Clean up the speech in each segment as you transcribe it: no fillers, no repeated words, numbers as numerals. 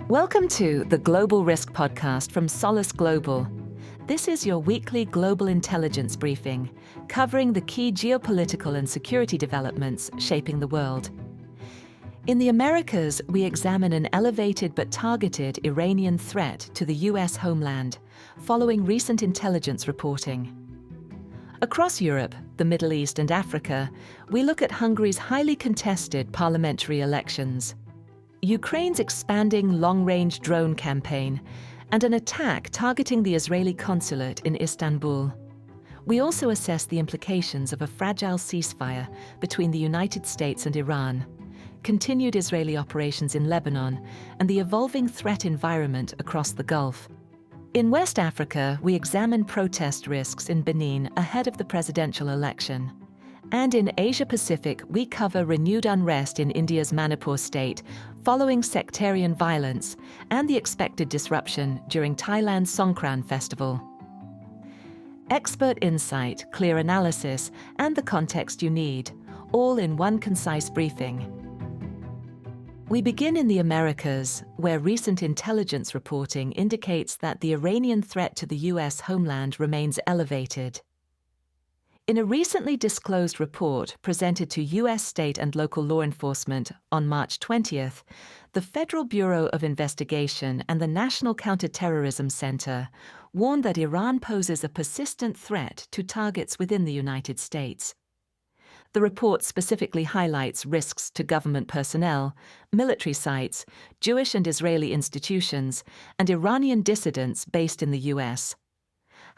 Welcome to the Global Risk Podcast from Solace Global. This is your weekly global intelligence briefing, covering the key geopolitical and security developments shaping the world. In the Americas, we examine an elevated but targeted Iranian threat to the U.S. homeland, following recent intelligence reporting. Across Europe, the Middle East and Africa, we look at Hungary's highly contested parliamentary elections, Ukraine's expanding long-range drone campaign, and an attack targeting the Israeli consulate in Istanbul. We also assess the implications of a fragile ceasefire between the United States and Iran, continued Israeli operations in Lebanon, and the evolving threat environment across the Gulf. In West Africa, we examine protest risks in Benin ahead of the presidential election. And in Asia-Pacific, we cover renewed unrest in India's Manipur state following sectarian violence and the expected disruption during Thailand's Songkran festival. Expert insight, clear analysis, and the context you need, all in one concise briefing. We begin in the Americas, where recent intelligence reporting indicates that the Iranian threat to the U.S. homeland remains elevated. In a recently disclosed report presented to U.S. state and local law enforcement on March 20th, the Federal Bureau of Investigation and the National Counterterrorism Center warned that Iran poses a persistent threat to targets within the United States. The report specifically highlights risks to government personnel, military sites, Jewish and Israeli institutions, and Iranian dissidents based in the U.S.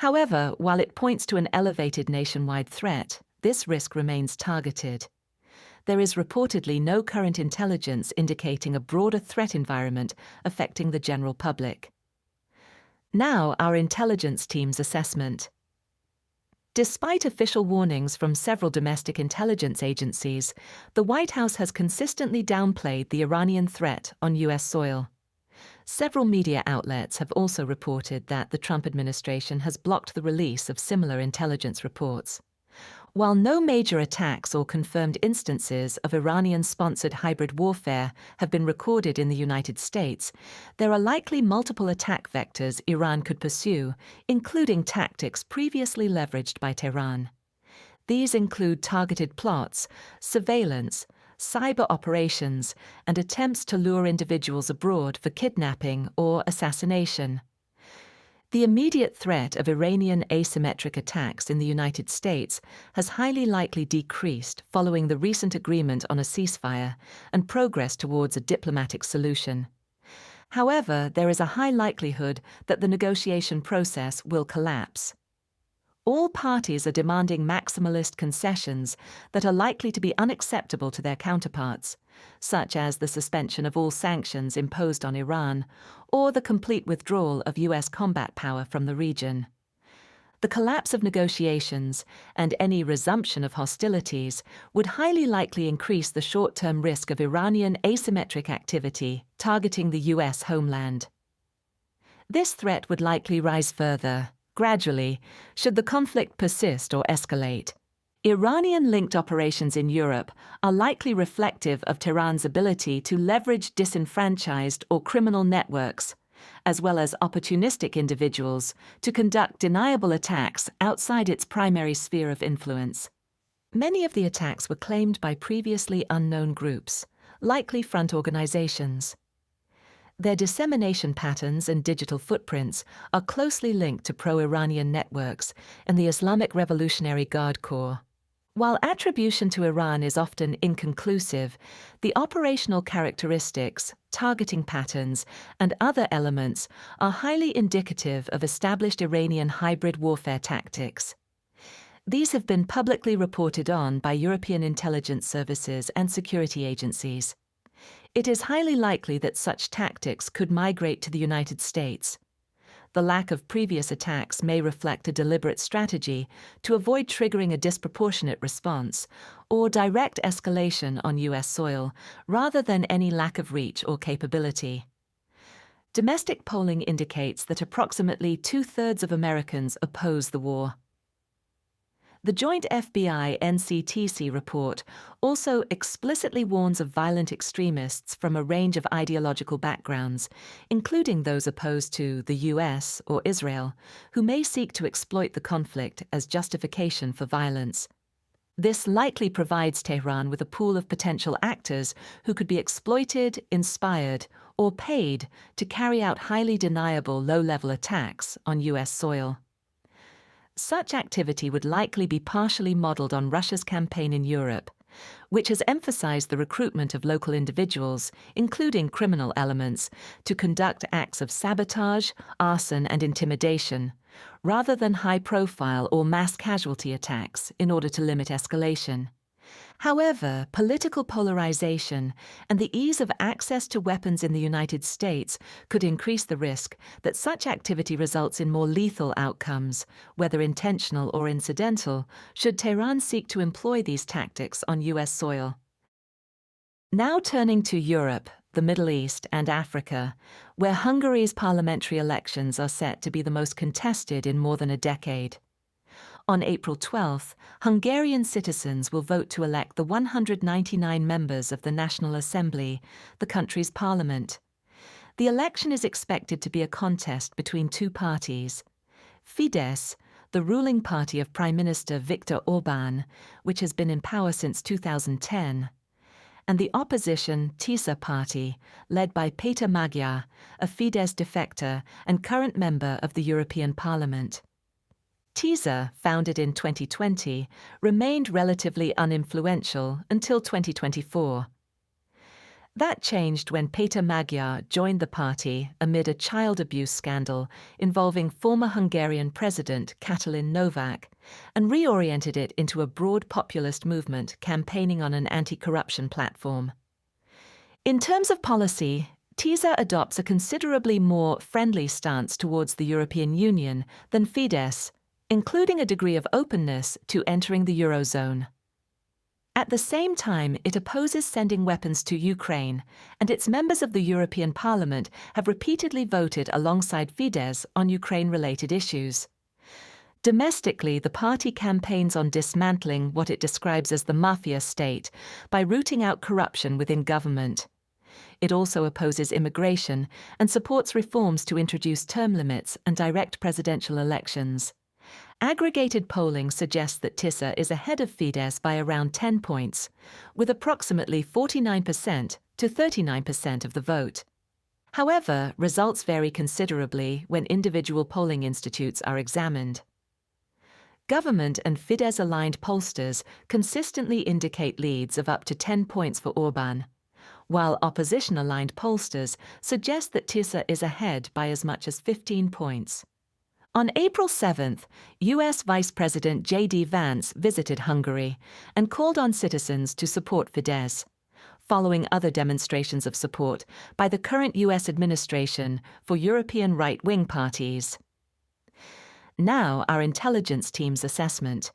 However, while it points to an elevated nationwide threat, this risk remains targeted. There is reportedly no current intelligence indicating a broader threat environment affecting the general public. Now, our intelligence team's assessment. Despite official warnings from several domestic intelligence agencies, the White House has consistently downplayed the Iranian threat on U.S. soil. Several media outlets have also reported that the Trump administration has blocked the release of similar intelligence reports. While no major attacks or confirmed instances of Iranian-sponsored hybrid warfare have been recorded in the United States, there are likely multiple attack vectors Iran could pursue, including tactics previously leveraged by Tehran. These include targeted plots, surveillance, cyber operations, and attempts to lure individuals abroad for kidnapping or assassination. The immediate threat of Iranian asymmetric attacks in the United States has highly likely decreased following the recent agreement on a ceasefire and progress towards a diplomatic solution. However, there is a high likelihood that the negotiation process will collapse. All parties are demanding maximalist concessions that are likely to be unacceptable to their counterparts, such as the suspension of all sanctions imposed on Iran or the complete withdrawal of U.S. combat power from the region. The collapse of negotiations and any resumption of hostilities would highly likely increase the short-term risk of Iranian asymmetric activity targeting the U.S. homeland. This threat would likely rise further, gradually, should the conflict persist or escalate. Iranian-linked operations in Europe are likely reflective of Tehran's ability to leverage disenfranchised or criminal networks, as well as opportunistic individuals, to conduct deniable attacks outside its primary sphere of influence. Many of the attacks were claimed by previously unknown groups, likely front organizations. Their dissemination patterns and digital footprints are closely linked to pro-Iranian networks and the Islamic Revolutionary Guard Corps. While attribution to Iran is often inconclusive, the operational characteristics, targeting patterns, and other elements are highly indicative of established Iranian hybrid warfare tactics. These have been publicly reported on by European intelligence services and security agencies. It is highly likely that such tactics could migrate to the United States. The lack of previous attacks may reflect a deliberate strategy to avoid triggering a disproportionate response or direct escalation on U.S. soil, rather than any lack of reach or capability. Domestic polling indicates that approximately 2/3 of Americans oppose the war. The joint FBI-NCTC report also explicitly warns of violent extremists from a range of ideological backgrounds, including those opposed to the US or Israel, who may seek to exploit the conflict as justification for violence. This likely provides Tehran with a pool of potential actors who could be exploited, inspired, or paid to carry out highly deniable low-level attacks on US soil. Such activity would likely be partially modeled on Russia's campaign in Europe, which has emphasized the recruitment of local individuals, including criminal elements, to conduct acts of sabotage, arson, and intimidation, rather than high-profile or mass casualty attacks in order to limit escalation. However, political polarization and the ease of access to weapons in the United States could increase the risk that such activity results in more lethal outcomes, whether intentional or incidental, should Tehran seek to employ these tactics on US soil. Now turning to Europe, the Middle East, and Africa, where Hungary's parliamentary elections are set to be the most contested in more than a decade. On April 12th, Hungarian citizens will vote to elect the 199 members of the National Assembly, the country's parliament. The election is expected to be a contest between two parties. Fidesz, the ruling party of Prime Minister Viktor Orbán, which has been in power since 2010, and the opposition TISA party, led by Péter Magyar, a Fidesz defector and current member of the European Parliament. TISA, founded in 2020, remained relatively uninfluential until 2024. That changed when Péter Magyar joined the party amid a child abuse scandal involving former Hungarian President Katalin Novak, and reoriented it into a broad populist movement campaigning on an anti-corruption platform. In terms of policy, TISA adopts a considerably more friendly stance towards the European Union than Fidesz, including a degree of openness to entering the Eurozone. At the same time, it opposes sending weapons to Ukraine, and its members of the European Parliament have repeatedly voted alongside Fidesz on Ukraine-related issues. Domestically, the party campaigns on dismantling what it describes as the mafia state by rooting out corruption within government. It also opposes immigration and supports reforms to introduce term limits and direct presidential elections. Aggregated polling suggests that TISA is ahead of Fidesz by around 10 points, with approximately 49% to 39% of the vote. However, results vary considerably when individual polling institutes are examined. Government and Fidesz-aligned pollsters consistently indicate leads of up to 10 points for Orbán, while opposition-aligned pollsters suggest that TISA is ahead by as much as 15 points. On April 7th, U.S. Vice President J.D. Vance visited Hungary and called on citizens to support Fidesz, following other demonstrations of support by the current U.S. administration for European right-wing parties. Now, our intelligence team's assessment.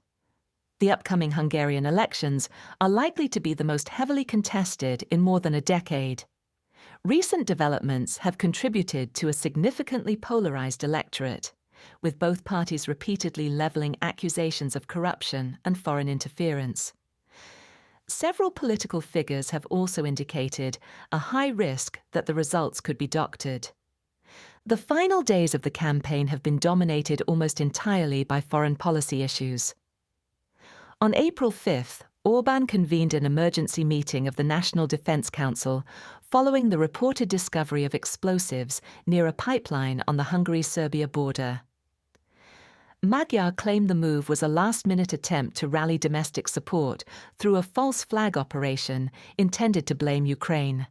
The upcoming Hungarian elections are likely to be the most heavily contested in more than a decade. Recent developments have contributed to a significantly polarized electorate, with both parties repeatedly leveling accusations of corruption and foreign interference. Several political figures have also indicated a high risk that the results could be doctored. The final days of the campaign have been dominated almost entirely by foreign policy issues. On April 5th, Orbán convened an emergency meeting of the National Defense Council following the reported discovery of explosives near a pipeline on the Hungary-Serbia border. Magyar claimed the move was a last-minute attempt to rally domestic support through a false flag operation intended to blame Ukraine.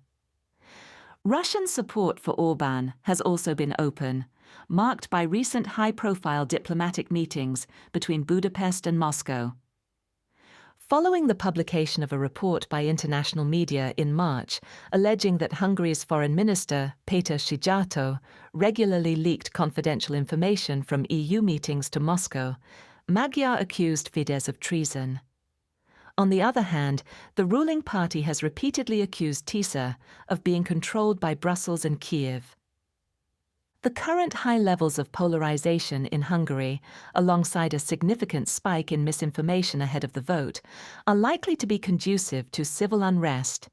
Russian support for Orbán has also been open, marked by recent high-profile diplomatic meetings between Budapest and Moscow. Following the publication of a report by international media in March alleging that Hungary's foreign minister, Péter Szijjártó, regularly leaked confidential information from EU meetings to Moscow, Magyar accused Fidesz of treason. On the other hand, the ruling party has repeatedly accused TISA of being controlled by Brussels and Kiev. The current high levels of polarization in Hungary, alongside a significant spike in misinformation ahead of the vote, are likely to be conducive to civil unrest.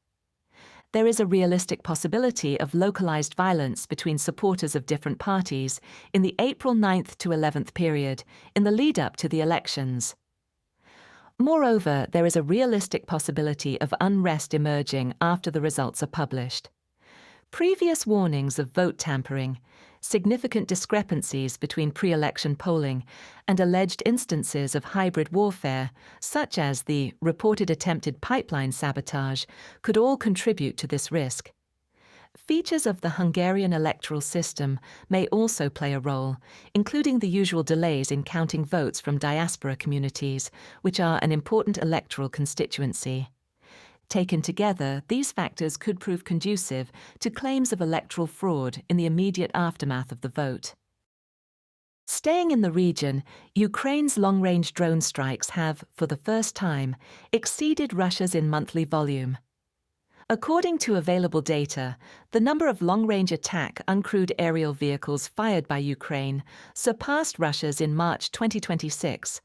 There is a realistic possibility of localized violence between supporters of different parties in the April 9th to 11th period, in the lead-up to the elections. Moreover, there is a realistic possibility of unrest emerging after the results are published. Previous warnings of vote tampering, significant discrepancies between pre-election polling, and alleged instances of hybrid warfare, such as the reported attempted pipeline sabotage, could all contribute to this risk. Features of the Hungarian electoral system may also play a role, including the usual delays in counting votes from diaspora communities, which are an important electoral constituency. Taken together, these factors could prove conducive to claims of electoral fraud in the immediate aftermath of the vote. Staying in the region, Ukraine's long-range drone strikes have, for the first time, exceeded Russia's in monthly volume. According to available data, the number of long-range attack uncrewed aerial vehicles fired by Ukraine surpassed Russia's in March 2026,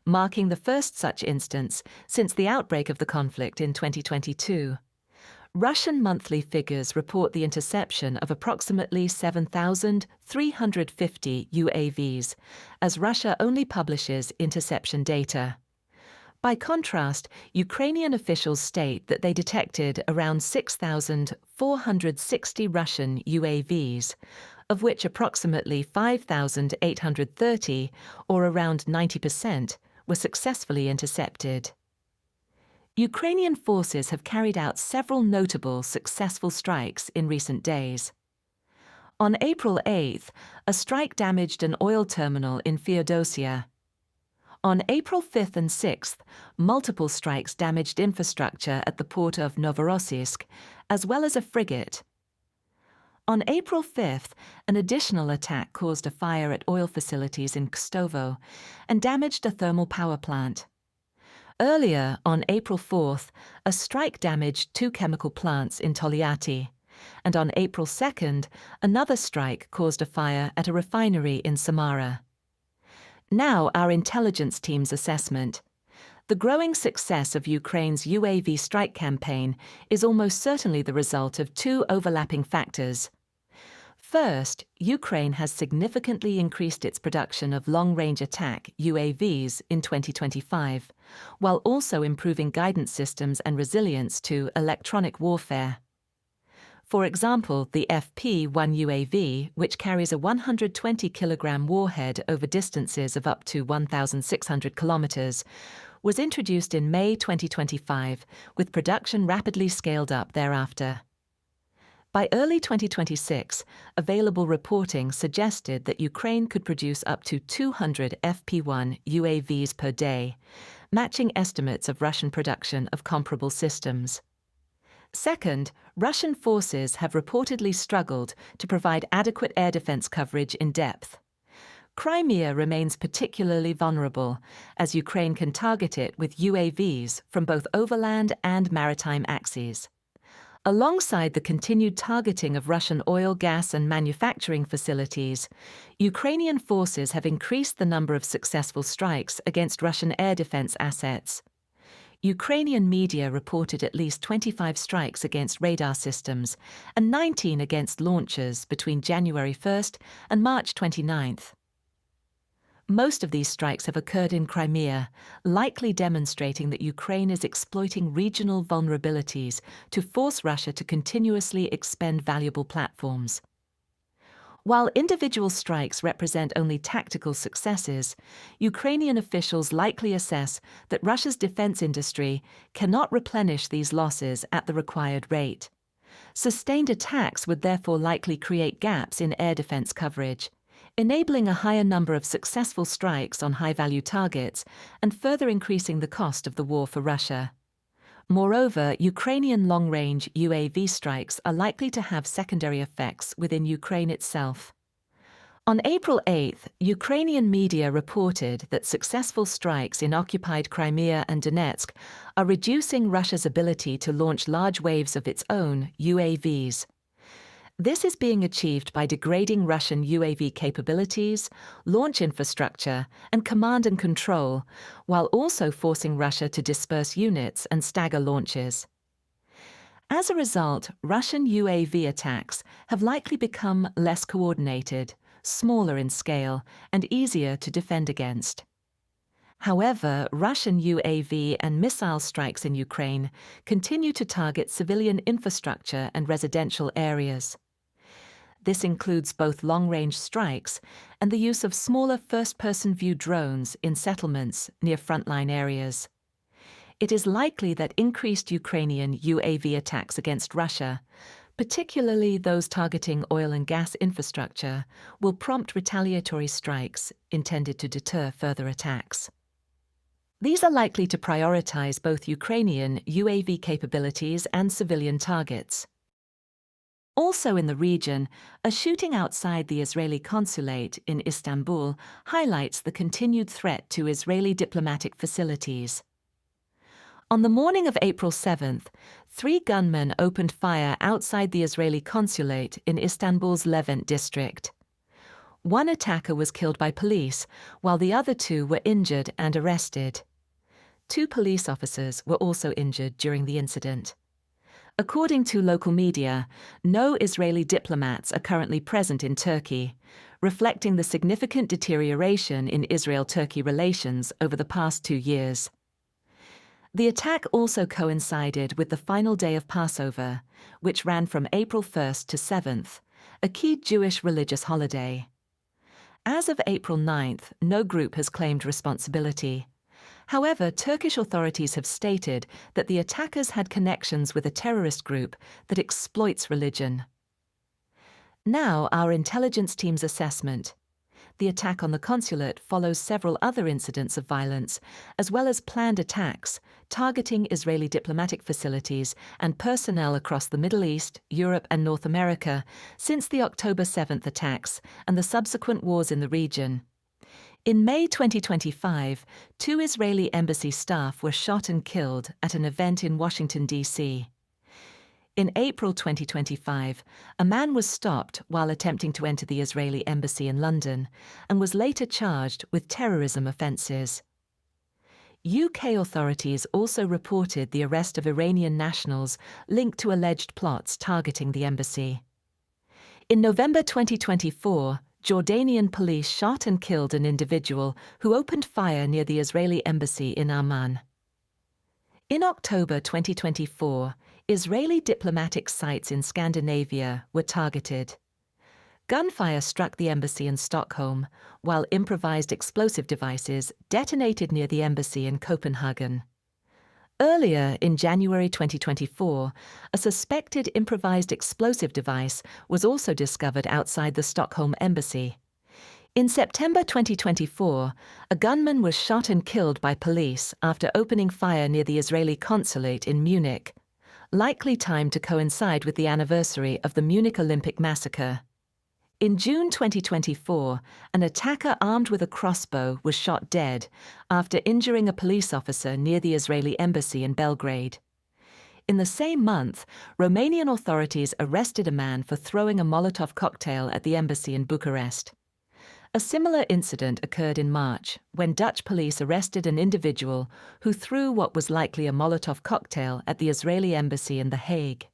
marking the first such instance since the outbreak of the conflict in 2022. Russian monthly figures report the interception of approximately 7,350 UAVs, as Russia only publishes interception data. By contrast, Ukrainian officials state that they detected around 6,460 Russian UAVs, of which approximately 5,830, or around 90%, were successfully intercepted. Ukrainian forces have carried out several notable successful strikes in recent days. On April 8th, a strike damaged an oil terminal in Feodosia. On April 5th and 6th, multiple strikes damaged infrastructure at the port of Novorossiysk, as well as a frigate. On April 5th, an additional attack caused a fire at oil facilities in Kstovo and damaged a thermal power plant. Earlier, on April 4th, a strike damaged 2 chemical plants in Toliati, and on April 2nd, another strike caused a fire at a refinery in Samara. Now, our intelligence team's assessment. The growing success of Ukraine's UAV strike campaign is almost certainly the result of 2 overlapping factors. First, Ukraine has significantly increased its production of long-range attack UAVs in 2025, while also improving guidance systems and resilience to electronic warfare. For example, the FP-1 UAV, which carries a 120-kilogram warhead over distances of up to 1,600 kilometers, was introduced in May 2025, with production rapidly scaled up thereafter. By early 2026, available reporting suggested that Ukraine could produce up to 200 FP-1 UAVs per day, matching estimates of Russian production of comparable systems. Second, Russian forces have reportedly struggled to provide adequate air defense coverage in depth. Crimea remains particularly vulnerable, as Ukraine can target it with UAVs from both overland and maritime axes. Alongside the continued targeting of Russian oil, gas, and manufacturing facilities, Ukrainian forces have increased the number of successful strikes against Russian air defense assets. Ukrainian media reported at least 25 strikes against radar systems and 19 against launchers between January 1st and March 29th. Most of these strikes have occurred in Crimea, likely demonstrating that Ukraine is exploiting regional vulnerabilities to force Russia to continuously expend valuable platforms. While individual strikes represent only tactical successes, Ukrainian officials likely assess that Russia's defense industry cannot replenish these losses at the required rate. Sustained attacks would therefore likely create gaps in air defense coverage, enabling a higher number of successful strikes on high-value targets and further increasing the cost of the war for Russia. Moreover, Ukrainian long-range UAV strikes are likely to have secondary effects within Ukraine itself. On April 8th, Ukrainian media reported that successful strikes in occupied Crimea and Donetsk are reducing Russia's ability to launch large waves of its own UAVs. This is being achieved by degrading Russian UAV capabilities, launch infrastructure, and command and control, while also forcing Russia to disperse units and stagger launches. As a result, Russian UAV attacks have likely become less coordinated, smaller in scale, and easier to defend against. However, Russian UAV and missile strikes in Ukraine continue to target civilian infrastructure and residential areas. This includes both long-range strikes and the use of smaller first-person view drones in settlements near frontline areas. It is likely that increased Ukrainian UAV attacks against Russia, particularly those targeting oil and gas infrastructure, will prompt retaliatory strikes intended to deter further attacks. These are likely to prioritize both Ukrainian UAV capabilities and civilian targets. Also in the region, a shooting outside the Israeli consulate in Istanbul highlights the continued threat to Israeli diplomatic facilities. On the morning of April 7th, 3 gunmen opened fire outside the Israeli consulate in Istanbul's Levent district. One attacker was killed by police, while the other 2 were injured and arrested. 2 police officers were also injured during the incident. According to local media, no Israeli diplomats are currently present in Turkey, reflecting the significant deterioration in Israel-Turkey relations over the past 2 years. The attack also coincided with the final day of Passover, which ran from April 1st to 7th, a key Jewish religious holiday. As of April 9th, no group has claimed responsibility. However, Turkish authorities have stated that the attackers had connections with a terrorist group that exploits religion. Now, our intelligence team's assessment. The attack on the consulate follows several other incidents of violence, as well as planned attacks targeting Israeli diplomatic facilities and personnel across the Middle East, Europe, and North America since the October 7th attacks and the subsequent wars in the region. In May 2025, 2 Israeli embassy staff were shot and killed at an event in Washington, D.C. In April 2025, a man was stopped while attempting to enter the Israeli embassy in London and was later charged with terrorism offences. UK authorities also reported the arrest of Iranian nationals linked to alleged plots targeting the embassy. In November 2024, Jordanian police shot and killed an individual who opened fire near the Israeli embassy in Amman. In October 2024, Israeli diplomatic sites in Scandinavia were targeted. Gunfire struck the embassy in Stockholm, while improvised explosive devices detonated near the embassy in Copenhagen. Earlier, in January 2024, a suspected improvised explosive device was also discovered outside the Stockholm embassy. In September 2024, a gunman was shot and killed by police after opening fire near the Israeli consulate in Munich, likely timed to coincide with the anniversary of the Munich Olympic massacre. In June 2024, an attacker armed with a crossbow was shot dead after injuring a police officer near the Israeli embassy in Belgrade. In the same month, Romanian authorities arrested a man for throwing a Molotov cocktail at the embassy in Bucharest. A similar incident occurred in March, when Dutch police arrested an individual who threw what was likely a Molotov cocktail at the Israeli embassy in The Hague.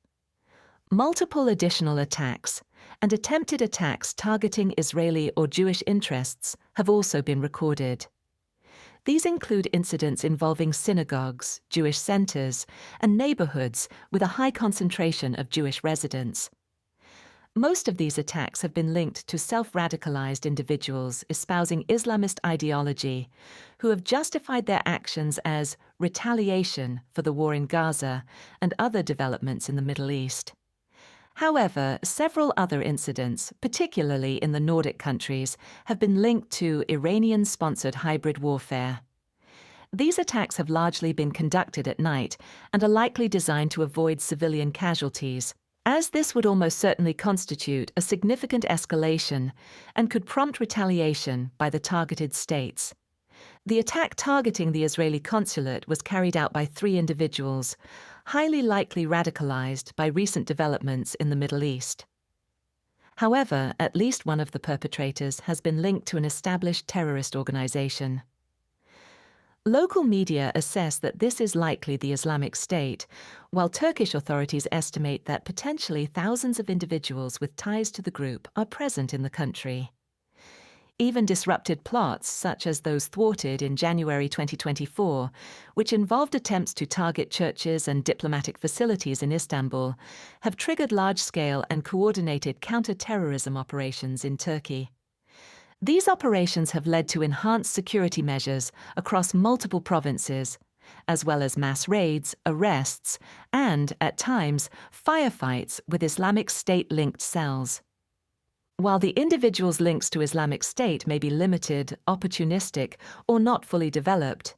Multiple additional attacks and attempted attacks targeting Israeli or Jewish interests have also been recorded. These include incidents involving synagogues, Jewish centers, and neighborhoods with a high concentration of Jewish residents. Most of these attacks have been linked to self-radicalized individuals espousing Islamist ideology who have justified their actions as retaliation for the war in Gaza and other developments in the Middle East. However, several other incidents, particularly in the Nordic countries, have been linked to Iranian-sponsored hybrid warfare. These attacks have largely been conducted at night and are likely designed to avoid civilian casualties, as this would almost certainly constitute a significant escalation and could prompt retaliation by the targeted states. The attack targeting the Israeli consulate was carried out by 3 individuals, highly likely radicalized by recent developments in the Middle East. However, at least one of the perpetrators has been linked to an established terrorist organization. Local media assess that this is likely the Islamic State, while Turkish authorities estimate that potentially thousands of individuals with ties to the group are present in the country. Even disrupted plots, such as those thwarted in January 2024, which involved attempts to target churches and diplomatic facilities in Istanbul, have triggered large-scale and coordinated counter-terrorism operations in Turkey. These operations have led to enhanced security measures across multiple provinces, as well as mass raids, arrests, and, at times, firefights with Islamic State-linked cells. While the individual's links to Islamic State may be limited, opportunistic, or not fully developed,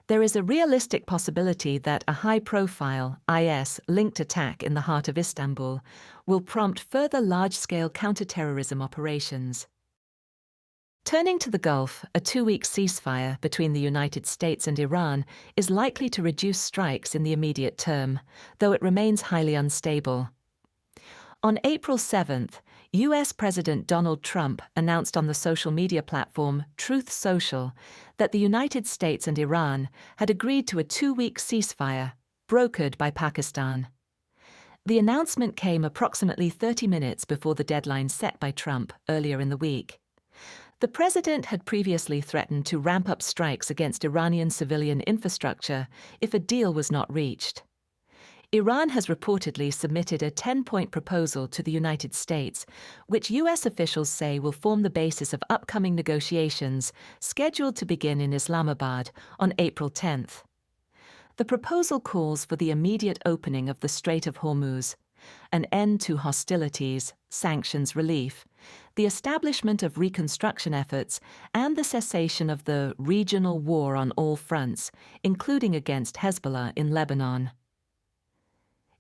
there is a realistic possibility that a high-profile, IS-linked attack in the heart of Istanbul will prompt further large-scale counter-terrorism operations. Turning to the Gulf, a 2-week ceasefire between the United States and Iran is likely to reduce strikes in the immediate term, though it remains highly unstable. On April 7th, US President Donald Trump announced on the social media platform Truth Social that the United States and Iran had agreed to a 2-week ceasefire, brokered by Pakistan. The announcement came approximately 30 minutes before the deadline set by Trump earlier in the week. The president had previously threatened to ramp up strikes against Iranian civilian infrastructure if a deal was not reached. Iran has reportedly submitted a 10-point proposal to the United States, which U.S. officials say will form the basis of upcoming negotiations scheduled to begin in Islamabad on April 10th. The proposal calls for the immediate opening of the Strait of Hormuz, an end to hostilities, sanctions relief, the establishment of reconstruction efforts, and the cessation of the regional war on all fronts, including against Hezbollah in Lebanon.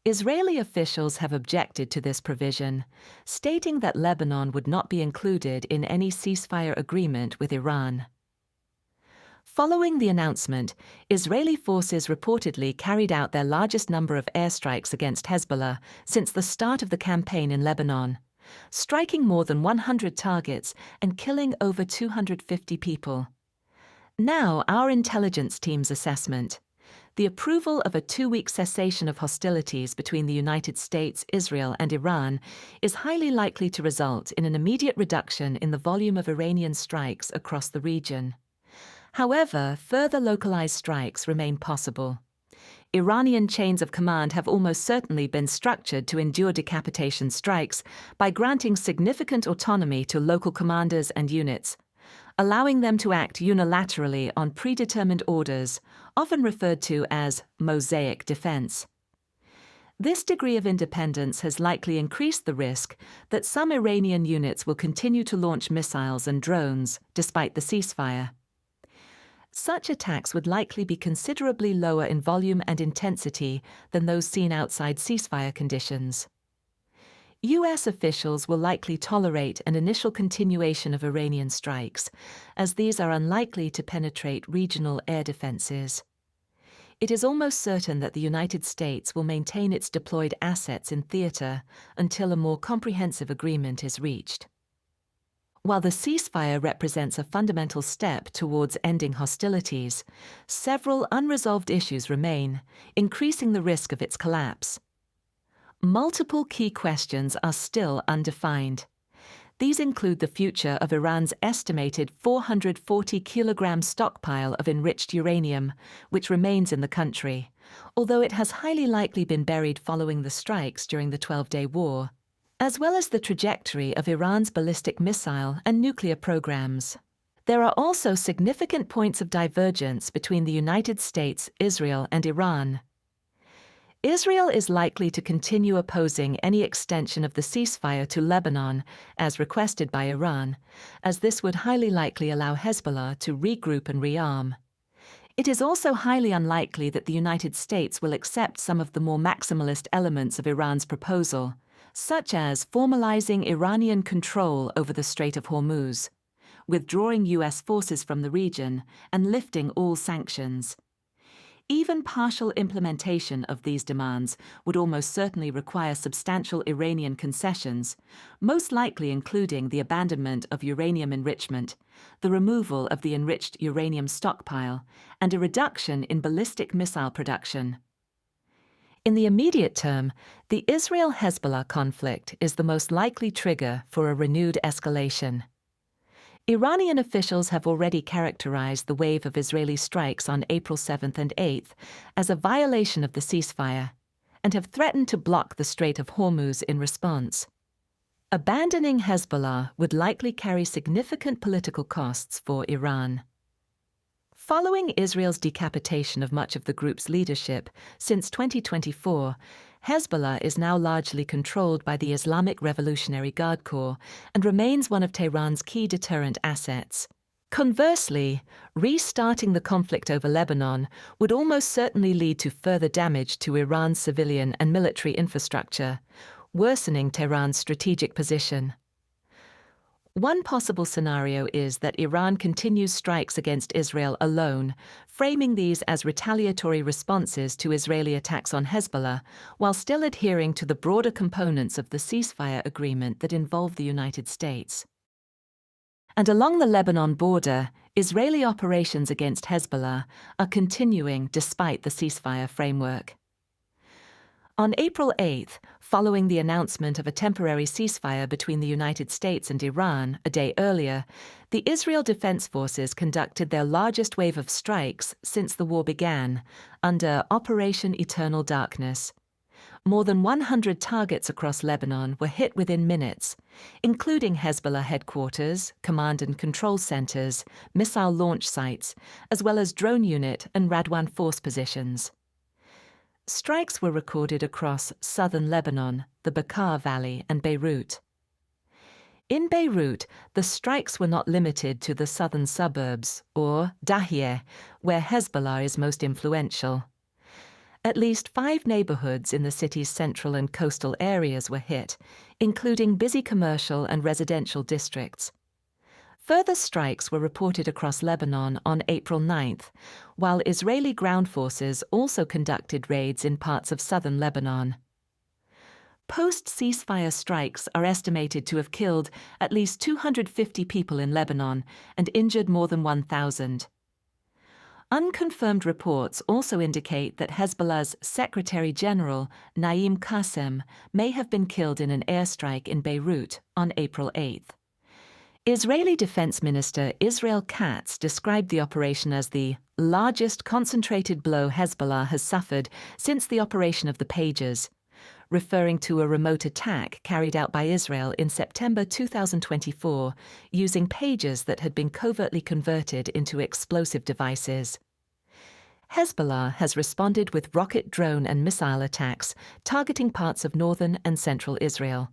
Israeli officials have objected to this provision, stating that Lebanon would not be included in any ceasefire agreement with Iran. Following the announcement, Israeli forces reportedly carried out their largest number of airstrikes against Hezbollah since the start of the campaign in Lebanon, striking more than 100 targets and killing over 250 people. Now, our intelligence team's assessment. The approval of a 2-week cessation of hostilities between the United States, Israel, and Iran is highly likely to result in an immediate reduction in the volume of Iranian strikes across the region. However, further localized strikes remain possible. Iranian chains of command have almost certainly been structured to endure decapitation strikes by granting significant autonomy to local commanders and units, allowing them to act unilaterally on predetermined orders, often referred to as mosaic defense. This degree of independence has likely increased the risk that some Iranian units will continue to launch missiles and drones despite the ceasefire. Such attacks would likely be considerably lower in volume and intensity than those seen outside ceasefire conditions. U.S. officials will likely tolerate an initial continuation of Iranian strikes, as these are unlikely to penetrate regional air defenses. It is almost certain that the United States will maintain its deployed assets in theater until a more comprehensive agreement is reached. While the ceasefire represents a fundamental step towards ending hostilities, several unresolved issues remain, increasing the risk of its collapse. Multiple key questions are still undefined. These include the future of Iran's estimated 440-kilogram stockpile of enriched uranium, which remains in the country, although it has highly likely been buried following the strikes during the 12-day war, as well as the trajectory of Iran's ballistic missile and nuclear programs. There are also significant points of divergence between the United States, Israel, and Iran. Israel is likely to continue opposing any extension of the ceasefire to Lebanon, as requested by Iran, as this would highly likely allow Hezbollah to regroup and rearm. It is also highly unlikely that the United States will accept some of the more maximalist elements of Iran's proposal, such as formalizing Iranian control over the Strait of Hormuz, withdrawing U.S. forces from the region, and lifting all sanctions. Even partial implementation of these demands would almost certainly require substantial Iranian concessions, most likely including the abandonment of uranium enrichment, the removal of the enriched uranium stockpile, and a reduction in ballistic missile production. In the immediate term, the Israel-Hezbollah conflict is the most likely trigger for a renewed escalation. Iranian officials have already characterized the wave of Israeli strikes on April 7th and 8th as a violation of the ceasefire, and have threatened to block the Strait of Hormuz in response. Abandoning Hezbollah would likely carry significant political costs for Iran. Following Israel's decapitation of much of the group's leadership since 2024, Hezbollah is now largely controlled by the Islamic Revolutionary Guard Corps and remains one of Tehran's key deterrent assets. Conversely, restarting the conflict over Lebanon would almost certainly lead to further damage to Iran's civilian and military infrastructure, worsening Tehran's strategic position. One possible scenario is that Iran continues strikes against Israel alone, framing these as retaliatory responses to Israeli attacks on Hezbollah, while still adhering to the broader components of the ceasefire agreement that involve the United States. And along the Lebanon border, Israeli operations against Hezbollah are continuing despite the ceasefire framework. On April 8th, following the announcement of a temporary ceasefire between the United States and Iran a day earlier, the Israel Defense Forces conducted their largest wave of strikes since the war began, under Operation Eternal Darkness. More than 100 targets across Lebanon were hit within minutes, including Hezbollah headquarters, command and control centers, missile launch sites, as well as drone unit and Radwan force positions. Strikes were recorded across southern Lebanon, the Bekaa Valley, and Beirut. In Beirut, the strikes were not limited to the southern suburbs, or Dahiyeh, where Hezbollah is most influential. At least 5 neighborhoods in the city's central and coastal areas were hit, including busy commercial and residential districts. Further strikes were reported across Lebanon on April 9th, while Israeli ground forces also conducted raids in parts of southern Lebanon. Post-ceasefire strikes are estimated to have killed at least 250 people in Lebanon and injured more than 1,000. Unconfirmed reports also indicate that Hezbollah's Secretary General, Naim Qassem, may have been killed in an airstrike in Beirut on April 8th. Israeli Defense Minister Israel Katz described the operation as the largest concentrated blow Hezbollah has suffered since the operation of the Pages, referring to a remote attack carried out by Israel in September 2024 using pages that had been covertly converted into explosive devices. Hezbollah has responded with rocket, drone, and missile attacks targeting parts of northern and central Israel.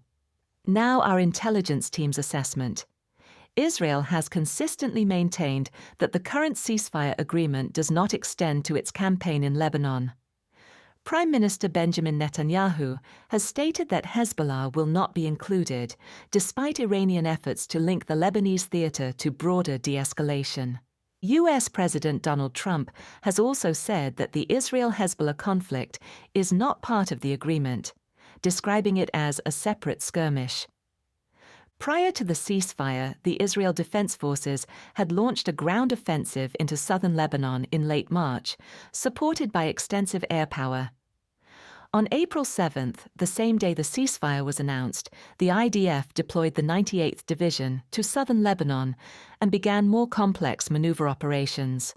Now our intelligence team's assessment. Israel has consistently maintained that the current ceasefire agreement does not extend to its campaign in Lebanon. Prime Minister Benjamin Netanyahu has stated that Hezbollah will not be included, despite Iranian efforts to link the Lebanese theater to broader de-escalation. U.S. President Donald Trump has also said that the Israel-Hezbollah conflict is not part of the agreement, describing it as a separate skirmish. Prior to the ceasefire, the Israel Defense Forces had launched a ground offensive into southern Lebanon in late March, supported by extensive air power. On April 7th, the same day the ceasefire was announced, the IDF deployed the 98th Division to southern Lebanon and began more complex maneuver operations.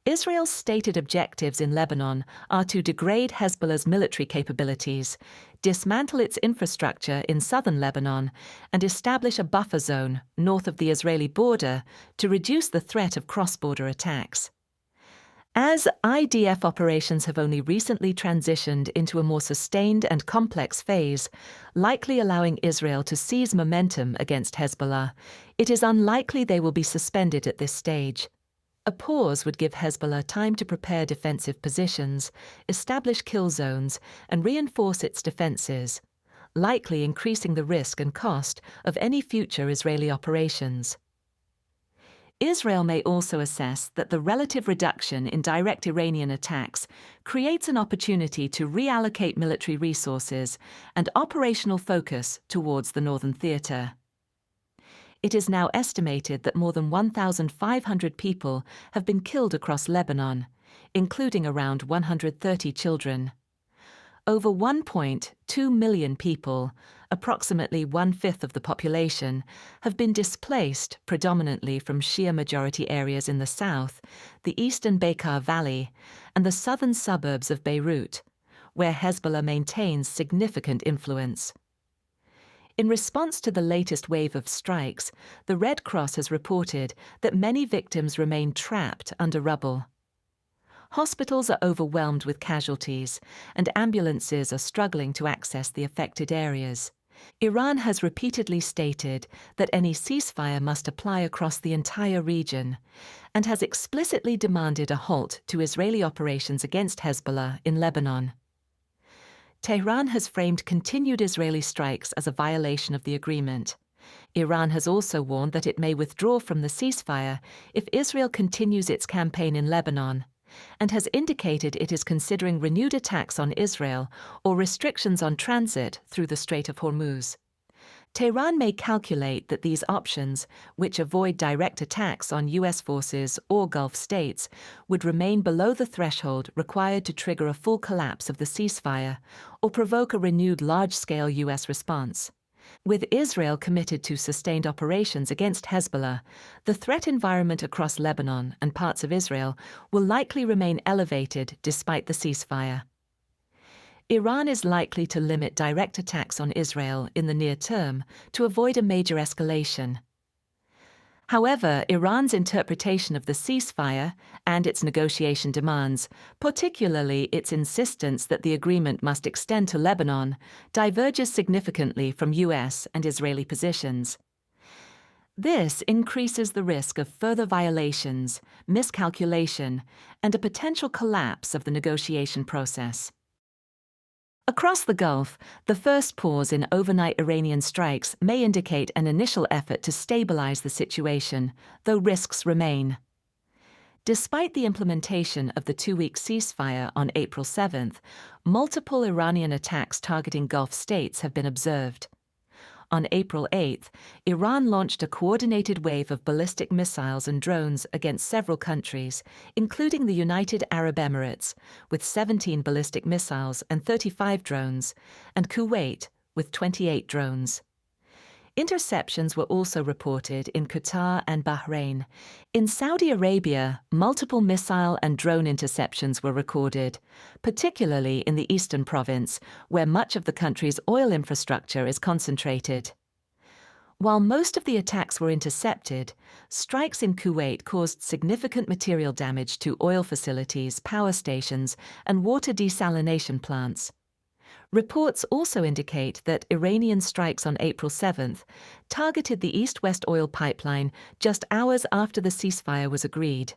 Israel's stated objectives in Lebanon are to degrade Hezbollah's military capabilities, dismantle its infrastructure in southern Lebanon, and establish a buffer zone north of the Israeli border to reduce the threat of cross-border attacks. As IDF operations have only recently transitioned into a more sustained and complex phase, likely allowing Israel to seize momentum against Hezbollah, it is unlikely they will be suspended at this stage. A pause would give Hezbollah time to prepare defensive positions, establish kill zones, and reinforce its defenses, likely increasing the risk and cost of any future Israeli operations. Israel may also assess that the relative reduction in direct Iranian attacks creates an opportunity to reallocate military resources and operational focus towards the northern theater. It is now estimated that more than 1,500 people have been killed across Lebanon, including around 130 children. Over 1.2 million people, approximately one-fifth of the population, have been displaced predominantly from Shia-majority areas in the south, the eastern Bekaa Valley, and the southern suburbs of Beirut, where Hezbollah maintains significant influence. In response to the latest wave of strikes, the Red Cross has reported that many victims remain trapped under rubble. Hospitals are overwhelmed with casualties, and ambulances are struggling to access the affected areas. Iran has repeatedly stated that any ceasefire must apply across the entire region, and has explicitly demanded a halt to Israeli operations against Hezbollah in Lebanon. Tehran has framed continued Israeli strikes as a violation of the agreement. Iran has also warned that it may withdraw from the ceasefire if Israel continues its campaign in Lebanon, and has indicated it is considering renewed attacks on Israel or restrictions on transit through the Strait of Hormuz. Tehran may calculate that these options, which avoid direct attacks on U.S. forces or Gulf states, would remain below the threshold required to trigger a full collapse of the ceasefire or provoke a renewed large-scale U.S. response. With Israel committed to sustained operations against Hezbollah, the threat environment across Lebanon and parts of Israel will likely remain elevated despite the ceasefire. Iran is likely to limit direct attacks on Israel in the near term to avoid a major escalation. However, Iran's interpretation of the ceasefire and its negotiation demands, particularly its insistence that the agreement must extend to Lebanon, diverges significantly from U.S. and Israeli positions. This increases the risk of further violations, miscalculation, and a potential collapse of the negotiation process. Across the Gulf, the first pause in overnight Iranian strikes may indicate an initial effort to stabilize the situation, though risks remain. Despite the implementation of the two-week ceasefire on April 7th, multiple Iranian attacks targeting Gulf states have been observed. On April 8th, Iran launched a coordinated wave of ballistic missiles and drones against several countries, including the United Arab Emirates, with 17 ballistic missiles and 35 drones, and Kuwait, with 28 drones. Interceptions were also reported in Qatar and Bahrain. In Saudi Arabia, multiple missile and drone interceptions were recorded, particularly in the eastern province, where much of the country's oil infrastructure is concentrated. While most of the attacks were intercepted, strikes in Kuwait caused significant material damage to oil facilities, power stations, and water desalination plants. Reports also indicate that Iranian strikes on April 7th targeted the east-west oil pipeline just hours after the ceasefire was agreed.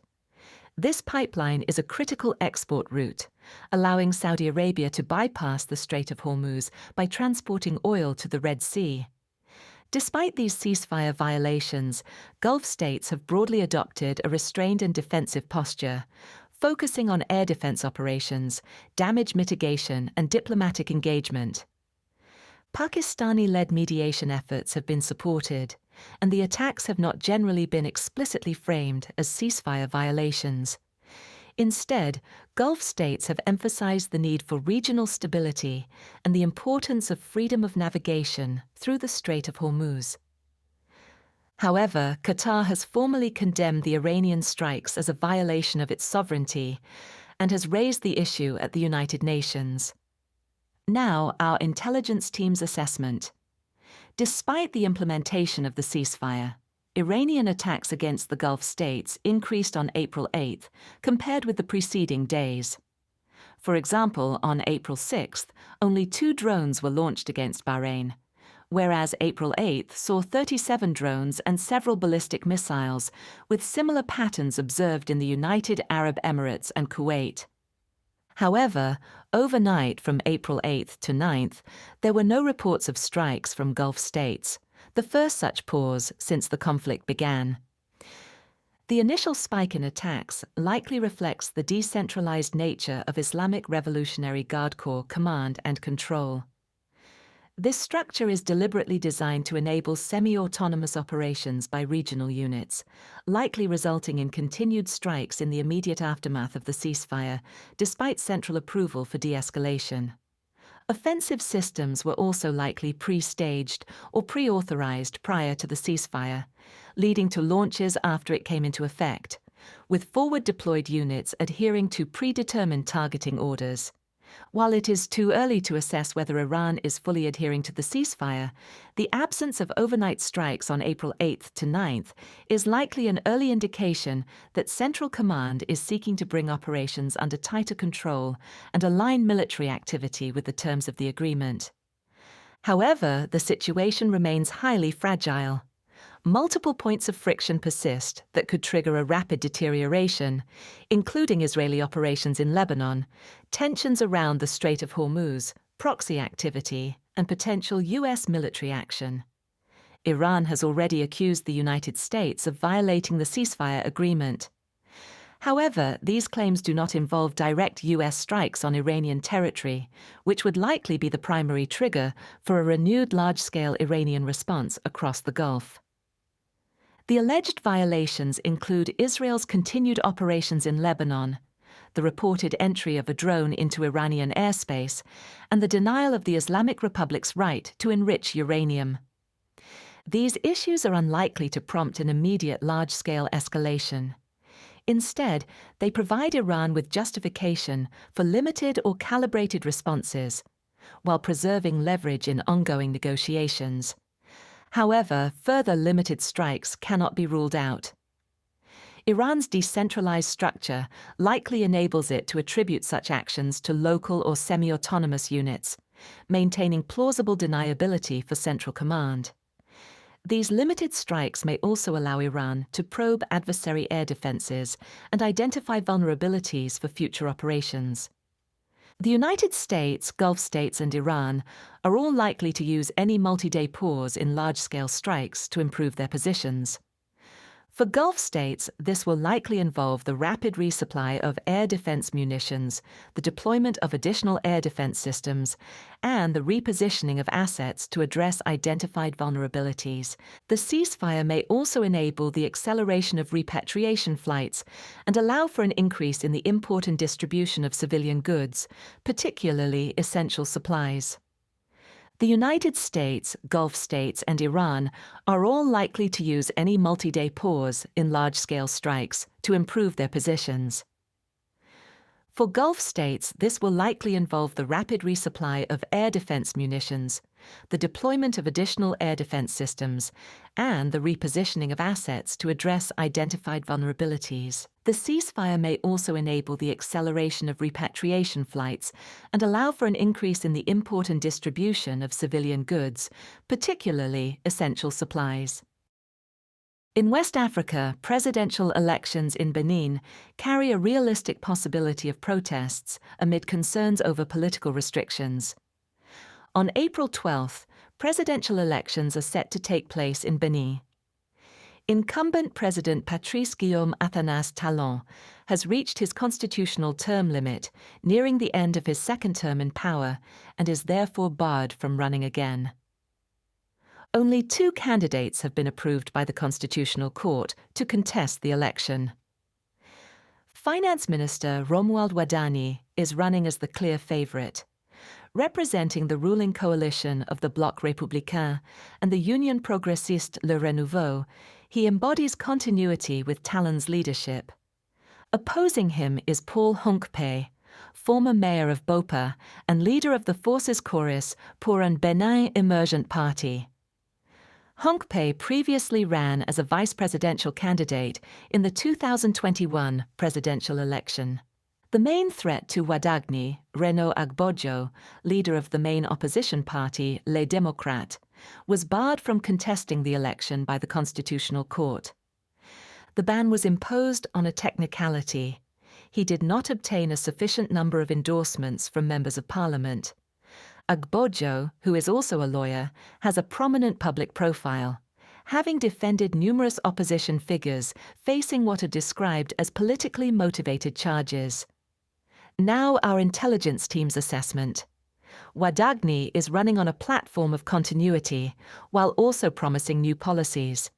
This pipeline is a critical export route, allowing Saudi Arabia to bypass the Strait of Hormuz by transporting oil to the Red Sea. Despite these ceasefire violations, Gulf states have broadly adopted a restrained and defensive posture, focusing on air defense operations, damage mitigation, and diplomatic engagement. Pakistani-led mediation efforts have been supported, and the attacks have not generally been explicitly framed as ceasefire violations. Instead, Gulf states have emphasized the need for regional stability and the importance of freedom of navigation through the Strait of Hormuz. However, Qatar has formally condemned the Iranian strikes as a violation of its sovereignty and has raised the issue at the United Nations. Now, our intelligence team's assessment. Despite the implementation of the ceasefire, Iranian attacks against the Gulf states increased on April 8th compared with the preceding days. For example, on April 6th, only 2 drones were launched against Bahrain, whereas April 8th saw 37 drones and several ballistic missiles, with similar patterns observed in the United Arab Emirates and Kuwait. However, overnight from April 8th to 9th, there were no reports of strikes from Gulf states, the first such pause since the conflict began. The initial spike in attacks likely reflects the decentralized nature of Islamic Revolutionary Guard Corps command and control. This structure is deliberately designed to enable semi-autonomous operations by regional units, likely resulting in continued strikes in the immediate aftermath of the ceasefire, despite central approval for de-escalation. Offensive systems were also likely pre-staged or pre-authorized prior to the ceasefire, leading to launches after it came into effect, with forward-deployed units adhering to predetermined targeting orders. While it is too early to assess whether Iran is fully adhering to the ceasefire, the absence of overnight strikes on April 8th to 9th is likely an early indication that Central Command is seeking to bring operations under tighter control and align military activity with the terms of the agreement. However, the situation remains highly fragile. Multiple points of friction persist that could trigger a rapid deterioration, including Israeli operations in Lebanon, tensions around the Strait of Hormuz, proxy activity, and potential U.S. military action. Iran has already accused the United States of violating the ceasefire agreement. However, these claims do not involve direct U.S. strikes on Iranian territory, which would likely be the primary trigger for a renewed large-scale Iranian response across the Gulf. The alleged violations include Israel's continued operations in Lebanon, the reported entry of a drone into Iranian airspace, and the denial of the Islamic Republic's right to enrich uranium. These issues are unlikely to prompt an immediate large-scale escalation. Instead, they provide Iran with justification for limited or calibrated responses, while preserving leverage in ongoing negotiations. However, further limited strikes cannot be ruled out. Iran's decentralized structure likely enables it to attribute such actions to local or semi-autonomous units, maintaining plausible deniability for Central Command. These limited strikes may also allow Iran to probe adversary air defenses and identify vulnerabilities for future operations. The United States, Gulf states, and Iran are all likely to use any multi-day pause in large-scale strikes to improve their positions. For Gulf states, this will likely involve the rapid resupply of air defense munitions, the deployment of additional air defense systems, and the repositioning of assets to address identified vulnerabilities. The ceasefire may also enable the acceleration of repatriation flights and allow for an increase in the import and distribution of civilian goods, particularly essential supplies. The United States, Gulf states, and Iran are all likely to use any multi-day pause in large-scale strikes to improve their positions. For Gulf states, this will likely involve the rapid resupply of air defense munitions, the deployment of additional air defense systems, and the repositioning of assets to address identified vulnerabilities. The ceasefire may also enable the acceleration of repatriation flights and allow for an increase in the import and distribution of civilian goods, particularly essential supplies. In West Africa, presidential elections in Benin carry a realistic possibility of protests amid concerns over political restrictions. On April 12th, presidential elections are set to take place in Benin. Incumbent President Patrice Guillaume Athanas Talon has reached his constitutional term limit, nearing the end of his second term in power, and is therefore barred from running again. Only 2 candidates have been approved by the Constitutional Court to contest the election. Finance Minister Romuald Wadani is running as the clear favorite. Representing the ruling coalition of the Bloc Républicain and the Union Progressiste Le Renouveau, he embodies continuity with Talon's leadership. Opposing him is Paul Hongpei, former mayor of Bopa and leader of the Forces Chorus pour un Benin Emergent Party. Hongpei previously ran as a vice presidential candidate in the 2021 presidential election. The main threat to Wadagni, Renaud Agbojo, leader of the main opposition party, Les Démocrates, was barred from contesting the election by the Constitutional Court. The ban was imposed on a technicality. He did not obtain a sufficient number of endorsements from members of parliament. Agbojo, who is also a lawyer, has a prominent public profile. having defended numerous opposition figures facing what are described as politically motivated charges. Now our intelligence team's assessment. Wadagni is running on a platform of continuity, while also promising new policies.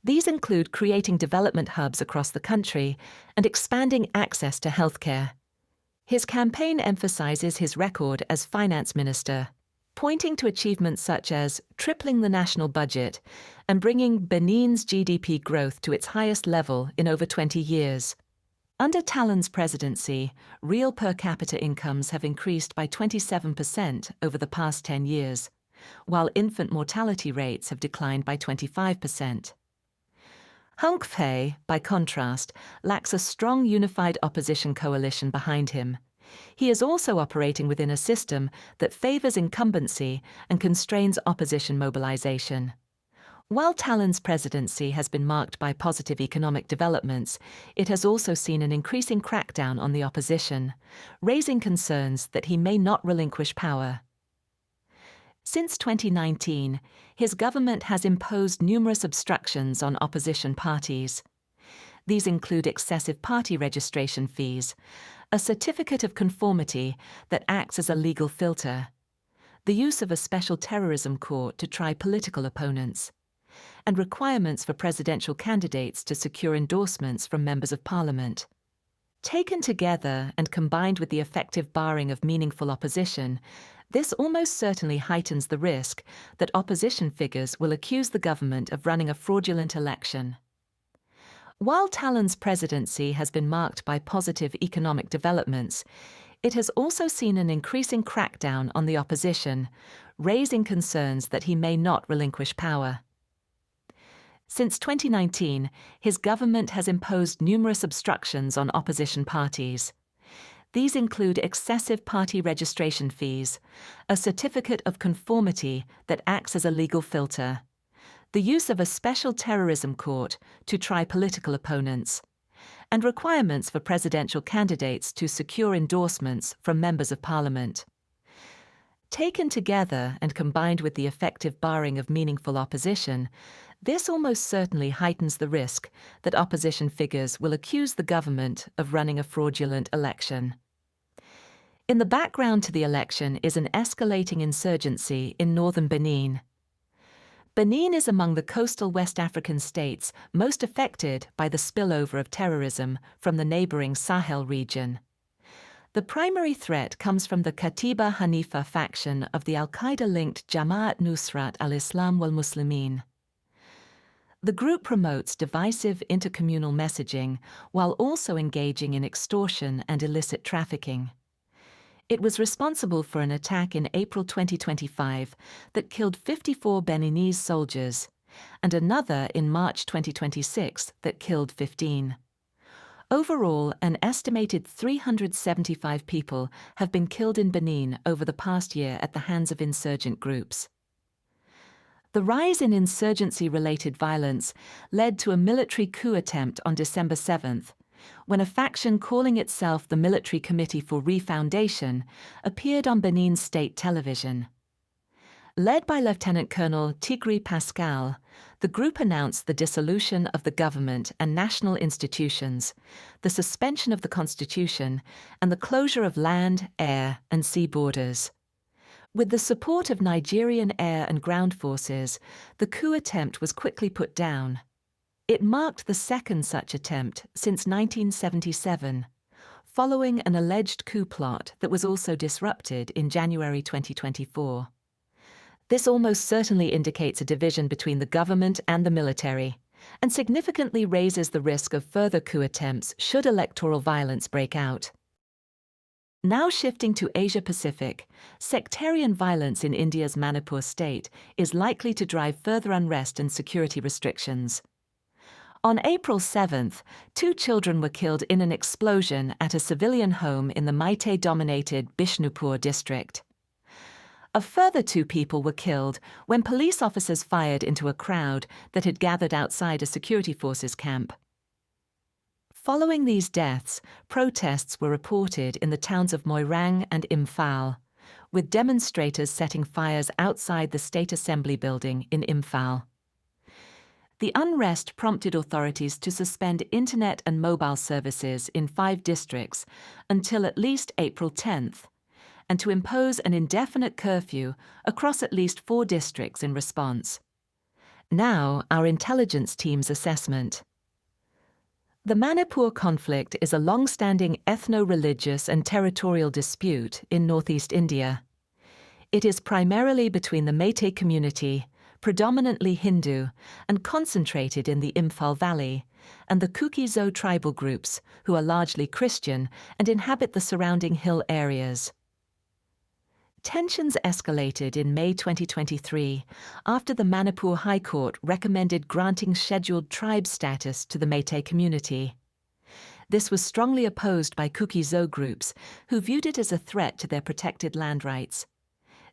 These include creating development hubs across the country and expanding access to healthcare. His campaign emphasizes his record as finance minister, pointing to achievements such as tripling the national budget and bringing Benin's GDP growth to its highest level in over 20 years. Under Talon's presidency, real per capita incomes have increased by 27% over the past 10 years, while infant mortality rates have declined by 25%. Hungary, by contrast, lacks a strong unified opposition coalition behind him. He is also operating within a system that favors incumbency and constrains opposition mobilization. While Talon's presidency has been marked by positive economic developments, it has also seen an increasing crackdown on the opposition, raising concerns that he may not relinquish power. Since 2019, his government has imposed numerous obstructions on opposition parties. These include excessive party registration fees, a certificate of conformity that acts as a legal filter, the use of a special terrorism court to try political opponents, and requirements for presidential candidates to secure endorsements from members of parliament. Taken together and combined with the effective barring of meaningful opposition, this almost certainly heightens the risk that opposition figures will accuse the government of running a fraudulent election. While Talon's presidency has been marked by positive economic developments, it has also seen an increasing crackdown on the opposition, raising concerns that he may not relinquish power. Since 2019, his government has imposed numerous obstructions on opposition parties. These include excessive party registration fees, a certificate of conformity that acts as a legal filter, the use of a special terrorism court to try political opponents, and requirements for presidential candidates to secure endorsements from members of parliament. Taken together and combined with the effective barring of meaningful opposition, this almost certainly heightens the risk that opposition figures will accuse the government of running a fraudulent election. In the background to the election is an escalating insurgency in northern Benin. Benin is among the coastal West African states most affected by the spillover of terrorism from the neighboring Sahel region. The primary threat comes from the Katiba Hanifa faction of the al-Qaeda-linked Jamaat Nusrat al-Islam wal-Muslimin. The group promotes divisive intercommunal messaging while also engaging in extortion and illicit trafficking. It was responsible for an attack in April 2025 that killed 54 Beninese soldiers, and another in March 2026 that killed 15. Overall, an estimated 375 people have been killed in Benin over the past year at the hands of insurgent groups. The rise in insurgency-related violence led to a military coup attempt on December 7th, when a faction calling itself the Military Committee for Refoundation appeared on Benin's state television. Led by Lieutenant Colonel Tigri Pascal, the group announced the dissolution of the government and national institutions, the suspension of the constitution, and the closure of land, air, and sea borders. With the support of Nigerian air and ground forces, the coup attempt was quickly put down. It marked the second such attempt since 1977, following an alleged coup plot that was also disrupted in January 2024. This almost certainly indicates a division between the government and the military, and significantly raises the risk of further coup attempts should electoral violence break out. Now shifting to Asia-Pacific, sectarian violence in India's Manipur state is likely to drive further unrest and security restrictions. On April 7th, 2 children were killed in an explosion at a civilian home in the Meitei-dominated Bishnupur district. A further 2 people were killed when police officers fired into a crowd that had gathered outside a security forces camp. Following these deaths, protests were reported in the towns of Moirang and Imphal, with demonstrators setting fires outside the State Assembly building in Imphal. The unrest prompted authorities to suspend internet and mobile services in 5 districts until at least April 10th, and to impose an indefinite curfew across at least 4 districts in response. Now, our intelligence team's assessment. The Manipur conflict is a long-standing ethno-religious and territorial dispute in northeast India. It is primarily between the Meitei community, predominantly Hindu, and concentrated in the Imphal Valley, and the Kuki-Zo tribal groups, who are largely Christian and inhabit the surrounding hill areas. Tensions escalated in May 2023 after the Manipur High Court recommended granting scheduled tribe status to the Meitei community. This was strongly opposed by Kuki-Zo groups, who viewed it as a threat to their protected land rights.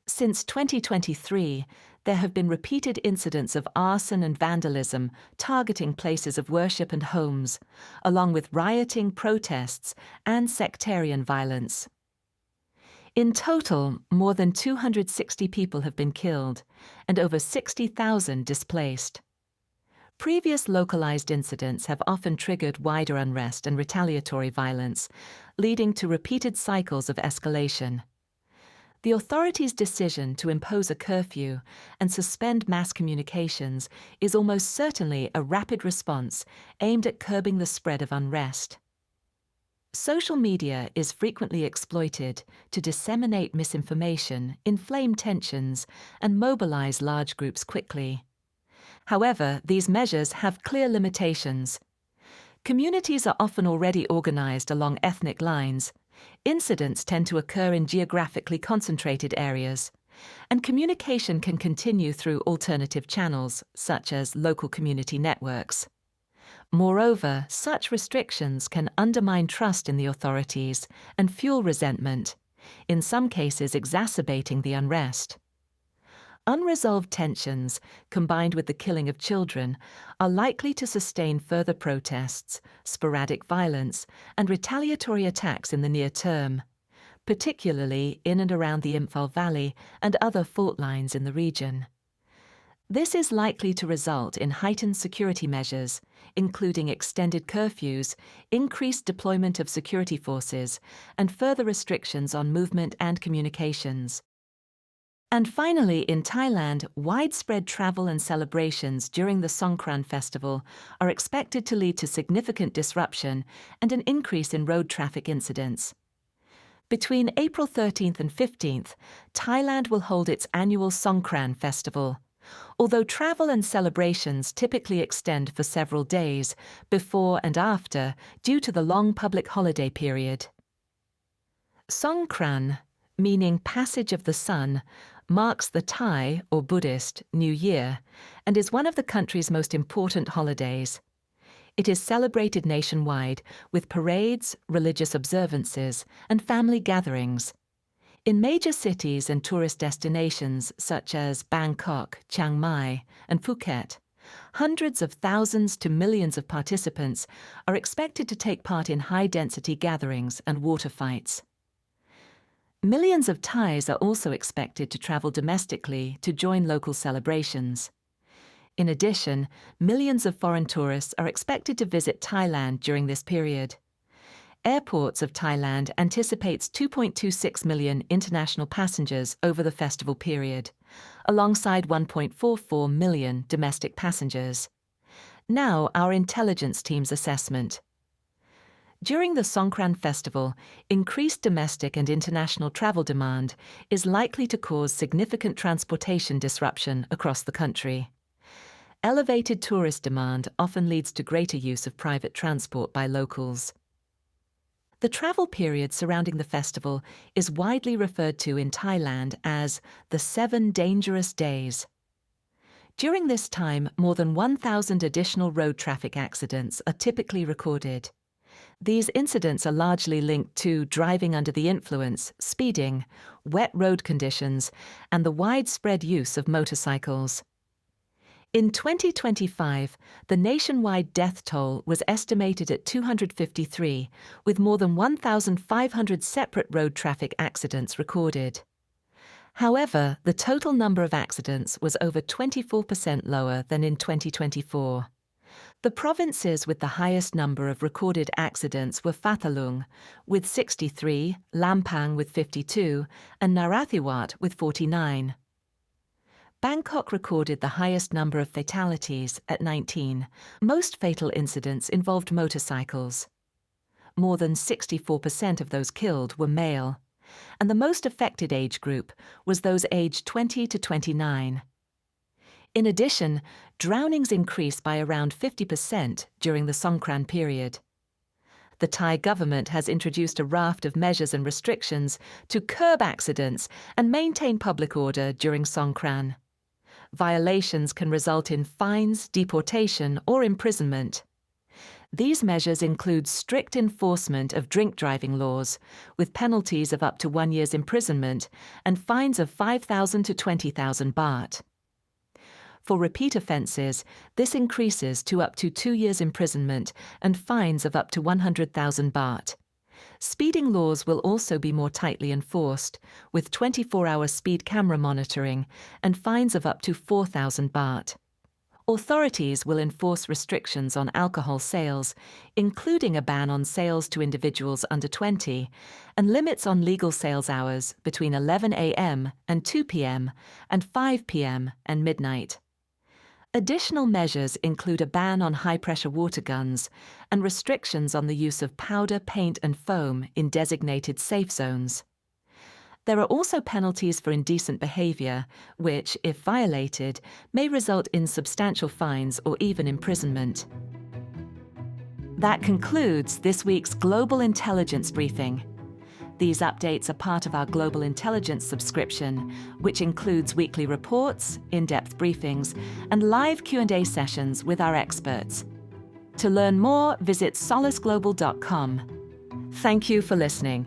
Since 2023, there have been repeated incidents of arson and vandalism targeting places of worship and homes, along with rioting, protests, and sectarian violence. In total, more than 260 people have been killed, and over 60,000 displaced. Previous localized incidents have often triggered wider unrest and retaliatory violence, leading to repeated cycles of escalation. The authorities' decision to impose a curfew and suspend mass communications is almost certainly a rapid response aimed at curbing the spread of unrest. Social media is frequently exploited to disseminate misinformation, inflame tensions, and mobilize large groups quickly. However, these measures have clear limitations. Communities are often already organized along ethnic lines. Incidents tend to occur in geographically concentrated areas, and communication can continue through alternative channels, such as local community networks. Moreover, such restrictions can undermine trust in the authorities and fuel resentment, in some cases exacerbating the unrest. Unresolved tensions, combined with the killing of children, are likely to sustain further protests, sporadic violence, and retaliatory attacks in the near term, particularly in and around the Imphal Valley and other fault lines in the region. This is likely to result in heightened security measures, including extended curfews, increased deployment of security forces, and further restrictions on movement and communications. And finally, in Thailand, widespread travel and celebrations during the Songkran festival are expected to lead to significant disruption and an increase in road traffic incidents. Between April 13th and 15th, Thailand will hold its annual Songkran festival, although travel and celebrations typically extend for several days before and after due to the long public holiday period. Songkran, meaning passage of the sun, marks the Thai, or Buddhist, New Year and is one of the country's most important holidays. It is celebrated nationwide with parades, religious observances, and family gatherings. In major cities and tourist destinations such as Bangkok, Chiang Mai, and Phuket, hundreds of thousands to millions of participants are expected to take part in high-density gatherings and water fights. Millions of Thais are also expected to travel domestically to join local celebrations. In addition, millions of foreign tourists are expected to visit Thailand during this period. Airports of Thailand anticipates 2.26 million international passengers over the festival period, alongside 1.44 million domestic passengers. Now, our intelligence team's assessment. During the Songkran festival, increased domestic and international travel demand is likely to cause significant transportation disruption across the country. Elevated tourist demand often leads to greater use of private transport by locals. The travel period surrounding the festival is widely referred to in Thailand as the 7 dangerous days. During this time, more than 1,000 additional road traffic accidents are typically recorded. These incidents are largely linked to driving under the influence, speeding, wet road conditions, and the widespread use of motorcycles. In 2025, the nationwide death toll was estimated at 253, with more than 1,500 separate road traffic accidents recorded. However, the total number of accidents was over 24% lower than in 2024. The provinces with the highest number of recorded accidents were Phathalung, with 63, Lampang with 52, and Narathiwat with 49. Bangkok recorded the highest number of fatalities at 19. Most fatal incidents involved motorcycles. More than 64% of those killed were male, and the most affected age group was those aged 20 to 29. In addition, drownings increased by around 50% during the Songkran period. The Thai government has introduced a raft of measures and restrictions to curb accidents and maintain public order during Songkran. Violations can result in fines, deportation, or imprisonment. These measures include strict enforcement of drink driving laws, with penalties of up to 1 year's imprisonment and fines of 5,000 to 20,000 baht. For repeat offences, this increases to up to 2 years' imprisonment and fines of up to 100,000 baht. Speeding laws will also be more tightly enforced, with 24-hour speed camera monitoring and fines of up to 4,000 baht. Authorities will enforce restrictions on alcohol sales, including a ban on sales to individuals under 20, and limits on legal sales hours between 11 a.m. and 2 p.m. and 5 p.m. and midnight. Additional measures include a ban on high-pressure water guns and restrictions on the use of powder, paint, and foam in designated safe zones. There are also penalties for indecent behavior, which, if violated, may result in substantial fines or even imprisonment. That concludes this week's Global Intelligence Briefing. These updates are part of our Global Intelligence subscription, which includes weekly reports, in-depth briefings, and live Q&A sessions with our experts. To learn more, visit solaceglobal.com. Thank you for listening.